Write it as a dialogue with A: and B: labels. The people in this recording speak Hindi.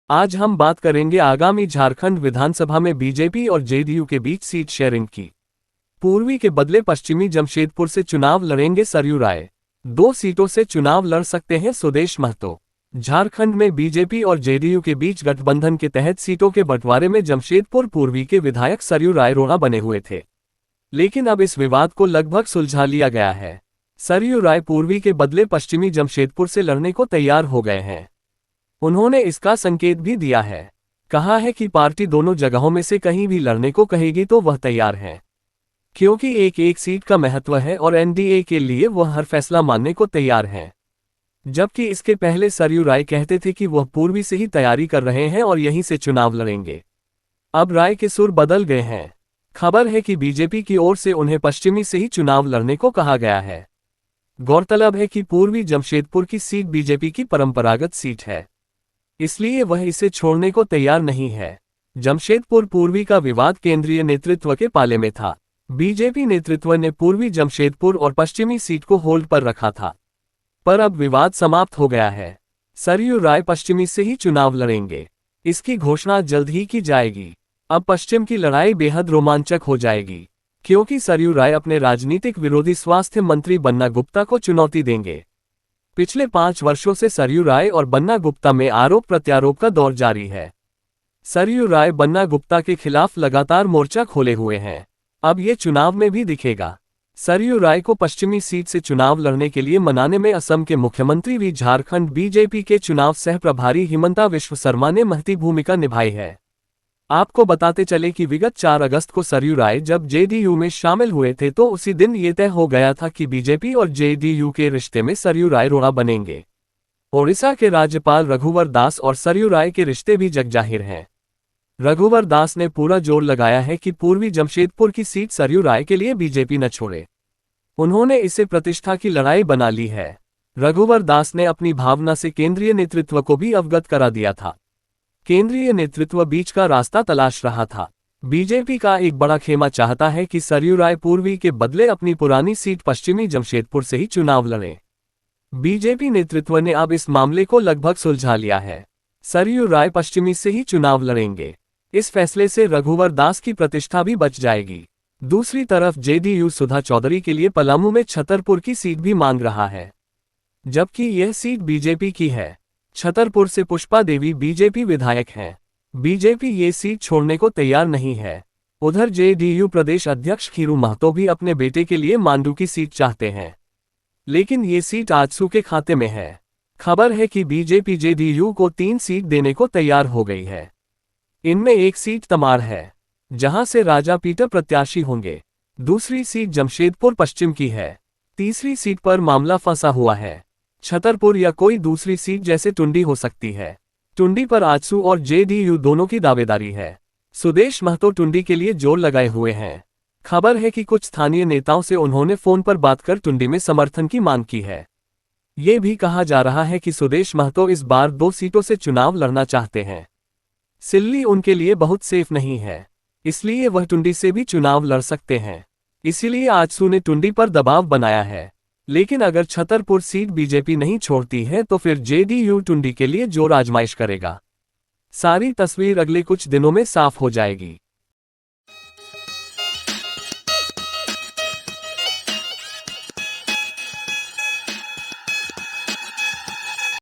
A: आज हम बात करेंगे आगामी झारखंड विधानसभा में बीजेपी और जेडीयू के बीच सीट शेयरिंग की। पूर्वी के बदले पश्चिमी जमशेदपुर से चुनाव लड़ेंगे सरयू राय। 2 सीटों से चुनाव लड़ सकते हैं सुदेश महतो। झारखंड में बीजेपी और जेडीयू के बीच गठबंधन के तहत सीटों के बंटवारे में जमशेदपुर पूर्वी के विधायक सरयू राय रोड़ा बने हुए थे, लेकिन अब इस विवाद को लगभग सुलझा लिया गया है। सरयू राय पूर्वी के बदले पश्चिमी जमशेदपुर से लड़ने को तैयार हो गए हैं। उन्होंने इसका संकेत भी दिया है, कहा है कि पार्टी दोनों जगहों में से कहीं भी लड़ने को कहेगी तो वह तैयार है, क्योंकि एक एक सीट का महत्व है और एनडीए के लिए वह हर फैसला मानने को तैयार हैं। जबकि इसके पहले सरयू राय कहते थे कि वह पूर्वी से ही तैयारी कर रहे हैं और यहीं से चुनाव लड़ेंगे। अब राय के सुर बदल गए हैं। खबर है कि बीजेपी की ओर से उन्हें पश्चिमी से ही चुनाव लड़ने को कहा गया है। गौरतलब है कि पूर्वी जमशेदपुर की सीट बीजेपी की परंपरागत सीट है, इसलिए वह इसे छोड़ने को तैयार नहीं है। जमशेदपुर पूर्वी का विवाद केंद्रीय नेतृत्व के पाले में था। बीजेपी नेतृत्व ने पूर्वी जमशेदपुर और पश्चिमी सीट को होल्ड पर रखा था, पर अब विवाद समाप्त हो गया है। सरयू राय पश्चिमी से ही चुनाव लड़ेंगे, इसकी घोषणा जल्द ही की जाएगी। अब पश्चिम की लड़ाई बेहद रोमांचक हो जाएगी, क्योंकि सरयू राय अपने राजनीतिक विरोधी स्वास्थ्य मंत्री बन्ना गुप्ता को चुनौती देंगे। पिछले 5 वर्षों से सरयू राय और बन्ना गुप्ता में आरोप प्रत्यारोप का दौर जारी है। सरयू राय बन्ना गुप्ता के खिलाफ लगातार मोर्चा खोले हुए हैं। अब ये चुनाव में भी दिखेगा। सरयू राय को पश्चिमी सीट से चुनाव लड़ने के लिए मनाने में असम के मुख्यमंत्री भी झारखंड बीजेपी के चुनाव सह प्रभारी हिमंता विश्व शर्मा ने महती भूमिका निभाई है। आपको बताते चले कि विगत 4 अगस्त को सरयू राय जब जेडीयू में शामिल हुए थे तो उसी दिन ये तय हो गया था कि बीजेपी और जेडीयू के रिश्ते में सरयू राय रोड़ा बनेंगे। ओडिशा के राज्यपाल रघुवर दास और सरयू राय के रिश्ते भी जगजाहिर हैं। रघुवर दास ने पूरा जोर लगाया है कि पूर्वी जमशेदपुर की सीट सरयू राय के लिए बीजेपी न छोड़े। उन्होंने इसे प्रतिष्ठा की लड़ाई बना ली है। रघुवर दास ने अपनी भावना से केंद्रीय नेतृत्व को भी अवगत करा दिया था। केंद्रीय नेतृत्व बीच का रास्ता तलाश रहा था। बीजेपी का एक बड़ा खेमा चाहता है कि सरयू राय पूर्वी के बदले अपनी पुरानी सीट पश्चिमी जमशेदपुर से ही चुनाव लड़ें। बीजेपी नेतृत्व ने अब इस मामले को लगभग सुलझा लिया है। सरयू राय पश्चिमी से ही चुनाव लड़ेंगे। इस फैसले से रघुवर दास की प्रतिष्ठा भी बच जाएगी। दूसरी तरफ जेडीयू सुधा चौधरी के लिए पलामू में छतरपुर की सीट भी मांग रहा है, जबकि यह सीट बीजेपी की है। छतरपुर से पुष्पा देवी बीजेपी विधायक हैं। बीजेपी ये सीट छोड़ने को तैयार नहीं है। उधर जेडीयू प्रदेश अध्यक्ष खीरू महतो भी अपने बेटे के लिए मांडू की सीट चाहते हैं, लेकिन ये सीट आजसू के खाते में है। खबर है कि बीजेपी जेडीयू को 3 सीट देने को तैयार हो गई है। इनमें एक सीट तमाड़ है, जहां से राजा पीटर प्रत्याशी होंगे। दूसरी सीट जमशेदपुर पश्चिम की है। तीसरी सीट पर मामला फंसा हुआ है। छतरपुर या कोई दूसरी सीट जैसे टुंडी हो सकती है। टुंडी पर आजसू और जेडीयू दोनों की दावेदारी है। सुदेश महतो टुंडी के लिए जोर लगाए हुए हैं। खबर है कि कुछ स्थानीय नेताओं से उन्होंने फोन पर बात कर टुंडी में समर्थन की मांग की है। ये भी कहा जा रहा है कि सुदेश महतो इस बार 2 सीटों से चुनाव लड़ना चाहते हैं। सिल्ली उनके लिए बहुत सेफ नहीं है, इसलिए वह टुंडी से भी चुनाव लड़ सकते हैं। इसीलिए आजसू ने टुंडी पर दबाव बनाया है। लेकिन अगर छतरपुर सीट बीजेपी नहीं छोड़ती है तो फिर जेडीयू टुंडी के लिए जोर आजमाइश करेगा। सारी तस्वीर अगले कुछ दिनों में साफ हो जाएगी।